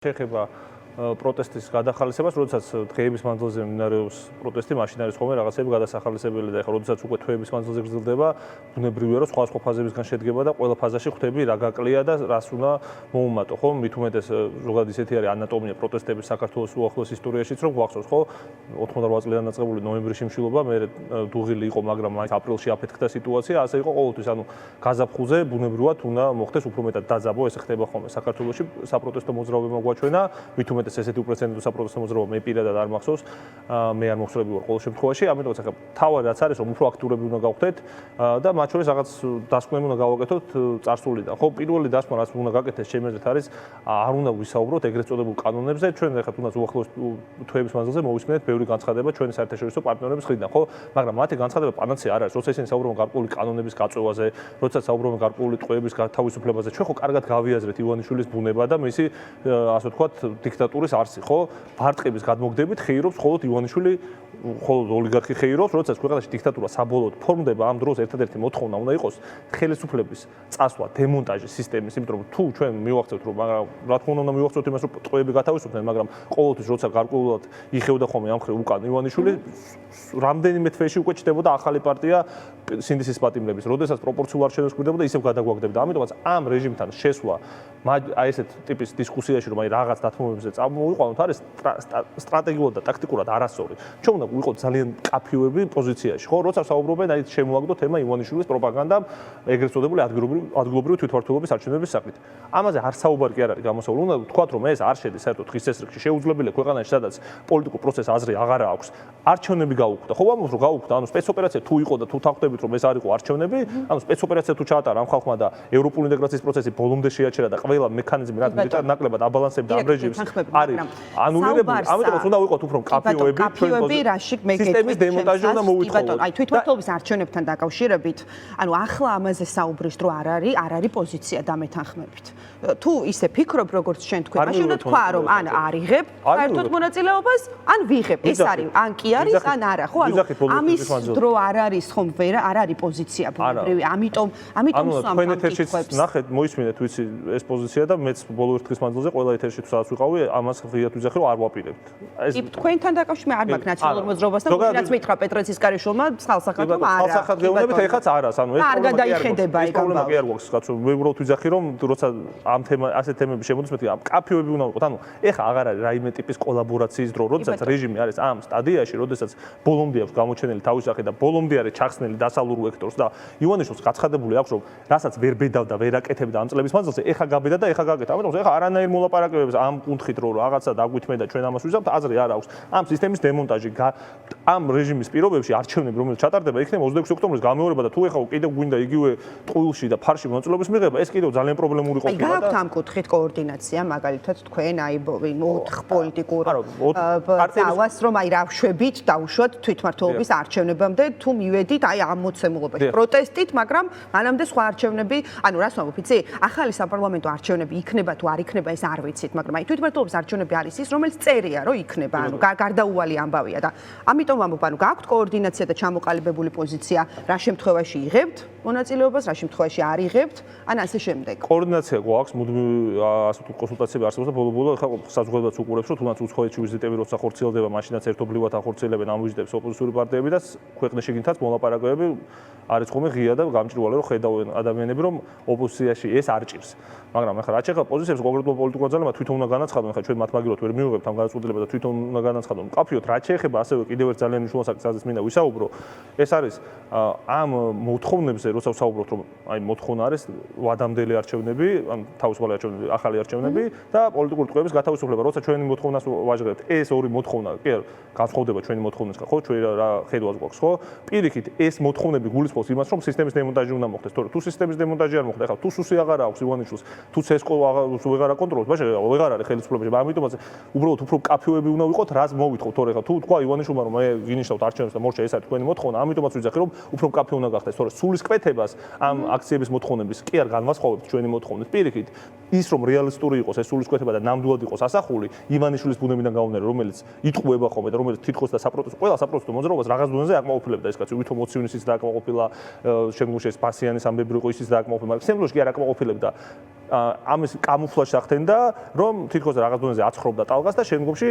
შეეხება პროტესტის გადახალისებას, როდესაც დღეების მანძილზე მიმდინარეობს პროტესტი, მაშინ არის ხოლმე რაღაცები გადასახალისებელი და ეხლა როდესაც უკვე თვეების მანძილზე გრძელდება, ბუნებრივია რომ სხვა ფაზებისგან შედგება და ყველა ფაზაში ხვდები რა გაკლია და რას უნდა მოუმატო, ხო? მით უმეტეს ზოგადად ისეთი არის ანატომია პროტესტების საქართველოს უახლოეს ისტორიაშიც, რომ გვახსოვს, ხო? 88 წლიდან დაწყებული ნოემბრის შიმშილობა, მე დუღილი იყო, მაგრამ მაინც აპრილში აფეთქდა სიტუაცია, ასე იყო ყოველთვის, ანუ გაზაფხულზე ბუნებრივად უნდა მოხდეს უფრო მეტად დაძაბო, ეს ხდება ხოლმე საქართველოში საპროტესტო მოძრაობებმა გვაჩვენა, მით უმეტეს ესეთი უპრეცედენტო საპროტესტო მოძრაობა მე პირადად არ მახსოვს, მე არ მოხსნები ვარ ყოველ შემთხვევაში, ამიტომაც ახლა თავად რაც არის, რომ უფრო აქტიურები უნდა გავხდეთ და მათ შორის რაღაც დასკვნები უნდა გავაკეთოთ წარსულიდან. ხო, პირველი დასკვნა რაც უნდა გაკეთდეს ჩემი აზრით არის, არ უნდა ვისაუბროთ ეგრეთ წოდებულ კანონებზე, ჩვენ ახლა თუნდაც უახლოეს თვეების მანძილზე მოვისმენთ ბევრი განცხადება ჩვენი საერთაშორისო პარტნიორების მხრიდან, ხო, მაგრამ მათი განცხადება პანაცეა არ არის, როცა ისინი საუბრობენ გარკვეული კანონების გაწევაზე, როცა საუბრობენ გარკვეული ტყვეების თავისუფლებაზე, ჩვენ ხო კარგად გავიაზრეთ ივანიშვილის ბუნება და მისი ასე ვთქვათ დიქტატურის არსი, ხო? ბარტყების გადმოგდებით ხეირობს მხოლოდ ივანიშვილი, მხოლოდ ოლიგარქი ხეირობს, როდესაც ქვეყანაში დიქტატურა საბოლოოდ ფორმდება, ამ დროს ერთადერთი მოთხოვნა უნდა იყოს ხელისუფლების წასვლა დემონტაჟის სისტემის, იმიტომ რომ თუ ჩვენ მივახცევთ, რომ მაგრამ რა თქმა უნდა მივახცევთ იმას, რომ ტყვეები გათავისუფლდნენ, მაგრამ ყოველთვის როცა გარკვეულად იხევდა ხოლმე ამ ხრივ უკან ივანიშვილი, რამდენიმე თვეში უკვე ჩნდებოდა ახალი პარტია სინდისის პატიმრების, როდესაც პროპორციულ არჩევნებს გვერდებოდა, ისევ გადაგვაგდებდა. ამიტომაც ამ რეჟიმთან შესვლა აი ესეთ ტიპის დისკუსიაში, რომ აი რაღაც დათმობებზე წამოვიყვანოთ, არის სტრატეგიულად და ტაქტიკურად არასწორი. ჩვენ უნდა ვიყოთ ძალიან კაფიოები პოზიციაში, ხო? როცა საუბრობენ, აი შემოაგდო თემა ივანიშვილის პროპაგანდამ, ეგრეთ წოდებული ადგილობრივი თვითმმართველობის არჩევნების საქმით. ამაზე არ საუბარი კი არ არის გამოსავალ. უნდა ვთქვათ, რომ ეს არ შედის საერთოდ ხის წესრიგში. შეუძლებელია ქვეყანაში, სადაც პოლიტიკურ პროცესს აზრი აღარა აქვს, არჩევნები გაუქმდა. ხო, ამბობს რომ გაუქმდა, ანუ სპეცოპერაცია თუ იყო და თუ თავხდებით, რომ ეს არ იყო არჩევნები, ანუ სპეცოპერაცია თუ ჩაატარა ამ ხალხმა და ევროპული ინტეგრაციის პროცესი ბოლომდე შეაჩერა და ყველა მექანიზმი რაც მეტად ნაკლებად აბალანსებდა ამ რეჟიმს არის ანულირებული. ამიტომაც უნდა ვიყოთ უფრო კაფიოები, სისტემის დემონტაჟი უნდა მოვითხოვოთ. აი თვითმმართველობის არჩევნებთან დაკავშირებით, ანუ ახლა ამაზე საუბრის დრო არ არის პოზიცია დამეთანხმებით. თუ ისე ფიქრობ, როგორც შენ თქვი, მაშინ უნდა თქვა, რომ ან არიღებ საერთოდ მონაწილეობას, ან ვიღებ. ეს არის, ან კი არის, ან არა, ხო? ანუ ამის დრო არ არის ხომ ვერ არ არის პოზიცია ბუნებრივი. ამიტომ თქვენ ეთერშიც ნახეთ, მოისმინეთ ვიცი ეს პოზიცია და მეც ბოლო ერთ დღის მანძილზე ყველა ეთერში თუ სადაც ვიყავი, ამას ღიად ვიძახი, რომ არ ვაპირებთ. ეს თქვენთან დაკავშირებით არ მაქვს ნაციონალურ მოძრაობასთან, ვინაც მითხრა პეტრეცისკარიშვილმა ხალხსახალხომ არა. ხალხსახალ გეუბნებით, ეხაც არას, ანუ ეს არ გადაიხედება ეგ ამბავი. კი არ გვაქვს, კაცო, მე უბრალოდ ვიძახი, რომ როცა ამ ასეთ თემები შემოდის, მეთქი, კაფიოები უნდა ვიყოთ. ანუ ეხა აღარ არის რაიმე ტიპის კოლაბორაციის დრო, როდესაც რეჟიმი არის ამ სტადიაში, როდესაც ბოლომდე აქვს გამოჩენილი თავის სახე და ბოლომდე არის ჩახსნილი დასავლურ ვექტორს და ივანიშვილს გაცხადებული აქვს, რომ რასაც ვერ ბედავდა, ვერ აკეთებდა ამ წლების მანძილზე, ეხა გაბედა და ეხა გაკეთა. ამიტომ ეხა არანაირ მოლაპარაკებებს ამ კუთხით რომ რაღაცა დაგვითმე და ჩვენ ამას ვიზავთ, აზრი არ აქვს. ამ სისტემის დემონტაჟი ამ რეჟიმის პირობებში არჩევნები, რომელიც ჩატარდება, იქნება 26 ოქტომბრის გამეორება და თუ ეხა კიდევ გვინდა იგივე ტყუილში და ფარში მონაწილეობის მიღება, ეს კიდევ ძალიან პრობლემური ყოფილა და გააქვთ ამ კუთხით კოორდინაცია, მაგალითად თქვენ აი ოთხ პოლიტიკურ ძალას რომ აი რავშვებით დავუშვათ თვითმმართველობის არჩევნებამდე თუ მივედით აი ამ მოცემულობაში პროტესტით, მაგრამ მანამდე სხვა არჩევნები, ანუ რას ვამბობ, იცი? ახალი საპარლამენტო არჩევნები იქნება თუ არ იქნება, ეს არ ვიცით, მაგრამ აი თვითმმართველობის არჩევნები არის ის, რომელიც წერია, რომ იქნება, ანუ გარდაუვალი ამბავია და ამიტომ ვამბობ, ანუ გააქვთ კოორდინაცია და ჩამოყალიბებული პოზიცია, რა შემთხვევაში იღებთ მონაწილეობას, რა შემთხვევაში არ იღებთ, ან ასე შემდეგ. კოორდინაცია გვაქვს, მუდმივი ასე თუ კონსულტაციები არსებობს და ბოლო-ბოლო ხა საზოგადოებაც უყურებს, რომ თუნდაც უცხოეთში ვიზიტები როცა ხორციელდება, მაშინაც ერთობლივად ახორციელებენ ამ ვიზიტებს ოპოზიციური პარტიები და ქვეყნის შიგნითაც მოლაპარაკებები არის ხოლმე ღია და გამჭირვალე რომ ხედავენ ადამიანები, რომ ოპოზიციაში ეს არ ჭირს. მაგრამ ახლა რაც შეეხება პოზიციებს კონკრეტულ პოლიტიკურ ძალებმა თვითონ უნდა განაცხადონ, ახლა ჩვენ მათ მაგილოთ ვერ მივიღებთ ამ გადაწყვეტილება და თვითონ უნდა განაცხადონ. კაფიოთ რაც შეეხება ასევე კიდევ ერთ ძალიან მნიშვნელოვან საკითხს, სადაც მინდა ვისაუბრო, ეს არის ამ მოთხოვნებზე, როცა ვსაუბრობთ, რომ აი მოთხოვნა არის ვადამდელი არჩევნები, ან თავისუფალი არჩევნები, ახალი არჩევნები და პოლიტიკური ტყვეების გათავისუფლება, როცა ჩვენი მოთხოვნას ვაჟღებთ, ეს ორი მოთხოვნა, კი არა, განსხვავდება ჩვენი მოთხოვნისგან, ხო, ჩვენ რა ხედვას გვაქვს, ხო? პირიქით ეს მოთხოვნები გულისხმობს იმას, რომ სისტემის დემონტაჟი უნდა მოხდეს, თორე თუ სისტემის დემონტაჟი არ მოხდა, ახლა თუ სუსი აღარ აქვს ივანიშვილს, თუ ცესკო ვეღარ აკონტროლებს, მაშინ ვეღარ არის ხელისუფლებაში, ამიტომაც უბრალოდ უფრო კაფიოები უნდა ვიყოთ, რაც მოვითხოთ, თორე ახლა თუ თქვა ივანიშვილმა, რომ მე ვინიშნავთ არჩევნებს და მორჩა ეს არის თქვენი მოთხოვნა, ამიტომაც ვიძახი, რომ უფრო კაფიო უნდა გახდეს, თორე სულის კვეთს შეკეთებას ამ აქციების მოთხოვნების კი არ განვასხვავებთ ჩვენი მოთხოვნით. პირიქით, ის რომ რეალისტური იყოს ეს სულისკვეთება და ნამდვილად იყოს ასახული, ივანიშვილის ბუნებიდან გამომდინარე, რომელიც იტყუება ხოლმე და რომელიც თითქოს და საპროტესტო ყველა საპროტესტო მოძრაობას რაღაც დონეზე აკმაყოფილებდა ეს კაცი, ვითომ მოცივნისიც დააკმაყოფილა, შემდგომში ეს პასიანის ამბები იყო ისიც დააკმაყოფილა, მაგრამ შემდგომში კი არ აკმაყოფილებდა. ამის კამუფლაჟს ახდენდა, რომ თითქოს რაღაც დონეზე აცხრობდა ტალღას და შემდგომში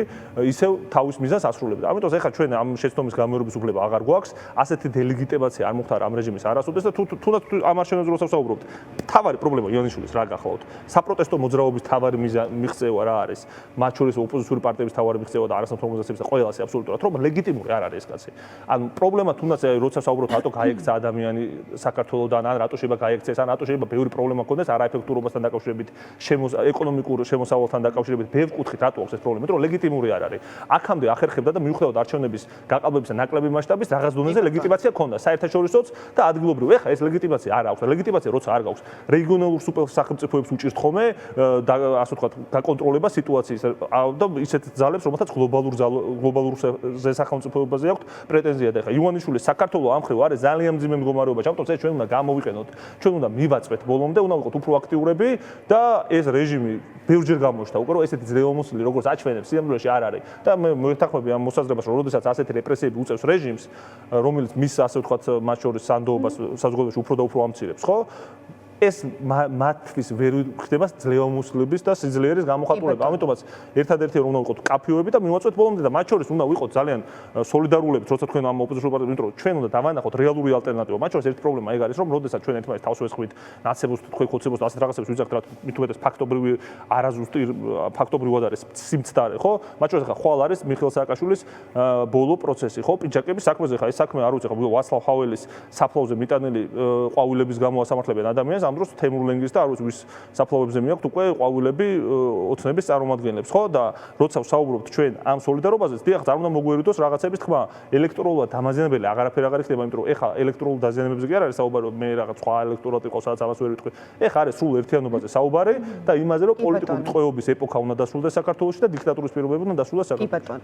ისევ თავის მიზანს ასრულებდა. ამიტომ ეხლა ჩვენ ამ შეცდომის გამეორების უფლება აღარ გვაქვს, ასეთი დელეგიტიმაცია არ მოხდა ამ რეჟიმის არასოდეს და თუნდაც ამ არჩევნებზე როცა ვსაუბრობთ, თავარი პრობლემა იონიშვილის რა გახლავთ? საპროტესტო მოძრაობის თავარი მიღწევა რა არის? მათ შორის ოპოზიციური პარტიების თავარი მიღწევა და არასამთავრობო ორგანიზაციების და ყველასი აბსოლუტურად, რომ ლეგიტიმური არ არის ეს კაცი. ანუ პრობლემა თუნდაც როცა ვსაუბრობთ, რატო გაიქცა ადამიანი საქართველოსთან, ან რატო შეიძლება გაიქცეს, ან რატო შეიძლება ბევრი პრობლემა ჰქონდეს არაეფექტურობასთან დაკავშირებით, ეკონომიკურ შემოსავალთან დაკავშირებით, ბევრ კუთხით რატო აქვს ეს პრობლემა, იმიტომ რომ ლეგიტიმური არ არის. აქამდე ახერხებდა და მიუხედავად არჩევნების გაყალბების და ნაკლები მასშტაბის რაღაც დონეზე ლეგიტიმაცია ჰქონდა საერთაშორისოც და ადგილობრივ. ეხლა ეს ლეგიტიმაცია არ აქვს. ლეგიტიმაცია როცა არ გაქვს, რეგიონალურ სახელმწიფოებს უჭირთ ხოლმე და ასე ვთქვათ, გაკონტროლება სიტუაციის და ისეთ ძალებს, რომელთაც გლობალურ სახელმწიფოებაზე აქვთ პრეტენზია და ეხლა ივანიშვილის საქართველოს ამ მხრივ არის ძალიან მძიმე მდგომარეობაში. ამიტომ ეს ჩვენ უნდა გამოვიყენოთ. ჩვენ უნდა მივაწვეთ ბოლომდე, უნდა ვიყოთ უფრო აქტიურები და ეს რეჟიმი ბევრჯერ გამოჩნდა უკვე რომ ესეთი ძლევამოსილი როგორც აჩვენებს სიამოვნებაში არ არის და მე მოვეთანხმები ამ მოსაზრებას რომ როდესაც ასეთი რეპრესიები უწევს რეჟიმს რომელიც მის ასე ვთქვათ მათ შორის სანდოობას საზოგადოებაში უფრო და უფრო ამცირებს ხო ეს მათთვის ვერ ხდება ძლევამოსილების და სიძლიერის გამოხატულება. ამიტომაც ერთადერთი რომ უნდა ვიყოთ კაფეოები და მივაწვეთ ბოლომდე და მათ შორის უნდა ვიყოთ ძალიან სოლიდარულები, როცა თქვენ ამ ოპოზიციურ პარტიებს, იმიტომ რომ ჩვენ უნდა დავანახოთ რეალური ალტერნატივა. მათ შორის ერთი პრობლემა ეგ არის, რომ როდესაც ჩვენ ერთმანეთს თავს ვესხმით, ნაცებებს, თქვენ ხოცებებს, ასეთ რაღაცებს ვიძახთ, რა მით უმეტეს ფაქტობრივი არაზუსტი ფაქტობრივად არის სიმცდარე, ხო? მათ შორის ახლა ხვალ არის მიხეილ სააკაშვილის ბოლო პროცესი, ხო? პინჩაკების საქმეზე ხა ეს საქმე არ ვიცი, ხა ვაცლავ ჰაველის საფლავზე მიტანილი ყვავილების გამო ასამართლებენ ადამიანს ამ დროს თემურ ლენგის და არ ვიცი ვის საფლავებზე მიაქვთ უკვე ყვავილები ოცნების წარმომადგენლებს ხო და როცა ვსაუბრობთ ჩვენ ამ სოლიდარობაზე დიახ არ უნდა მოგვერიდოს რაღაცების თქმა ელექტროლურად დამაზიანებელი აღარაფერი აღარ იქნება იმიტომ რომ ეხლა ელექტროლურ დაზიანებებზე კი არ არის საუბარი მე რაღაც სხვა ელექტროლად იყო სადაც ამას ვერ ვიტყვი ეხლა არის სულ ერთიანობაზე საუბარი და იმაზე რომ პოლიტიკური ტყვეობის ეპოქა უნდა დასრულდეს საქართველოში და დიქტატურის პირობები უნდა დასრულდეს საქართველოში